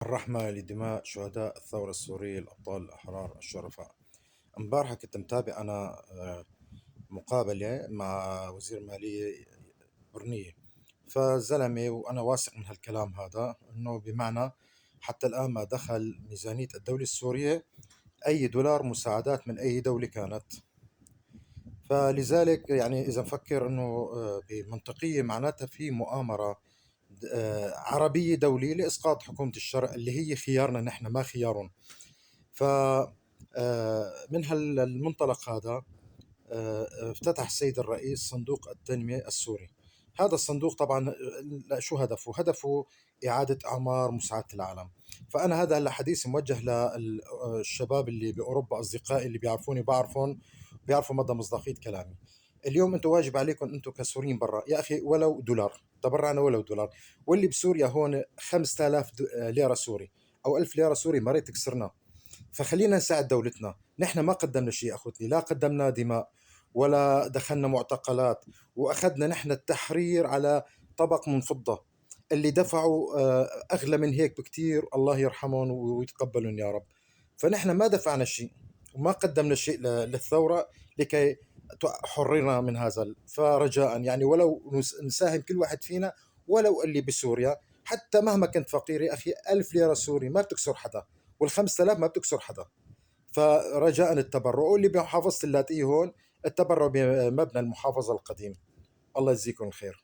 الرحمة لدماء شهداء الثورة السورية الأبطال الأحرار الشرفاء. امبارحة كنت متابع أنا مقابلة مع وزير المالية برنية، فزلمة وأنا واثق من هالكلام هذا أنه بمعنى حتى الآن ما دخل ميزانية الدولة السورية أي دولار مساعدات من أي دولة كانت. فلذلك يعني إذا نفكر أنه بمنطقية معناتها في مؤامرة عربية دولية لإسقاط حكومة الشرع اللي هي خيارنا نحن ما خيارهم. ف من هالمنطلق هذا افتتح السيد الرئيس صندوق التنمية السوري. هذا الصندوق طبعا شو هدفه؟ هدفه إعادة أعمار مساعدة العالم. فأنا هذا حديث موجه للشباب اللي بأوروبا، أصدقائي اللي بيعرفوني بعرفهم، بيعرفوا مدى مصداقية كلامي. اليوم أنتم واجب عليكم أنتم كسوريين برا يا أخي ولو دولار، تبرعنا ولو دولار. واللي بسوريا هون 5000 ليرة سوري أو 1000 ليرة سوري مريت تكسرنا. فخلينا نساعد دولتنا. نحن ما قدمنا شيء أخوتي، لا قدمنا دماء ولا دخلنا معتقلات، وأخذنا نحن التحرير على طبق من فضة. اللي دفعوا أغلى من هيك بكتير، الله يرحمهم ويتقبلهم يا رب. فنحن ما دفعنا شيء وما قدمنا شيء للثورة لكي حررنا من هذا. فرجاء يعني ولو نساهم كل واحد فينا، ولو اللي بسوريا حتى مهما كنت فقير يا أخي، 1000 ليرة سوري ما بتكسر حدا، وال5000 ما بتكسر حدا. فرجاء التبرع. واللي بمحافظة اللاتقية هون التبرع بمبنى المحافظة القديم. الله يجزيكم الخير.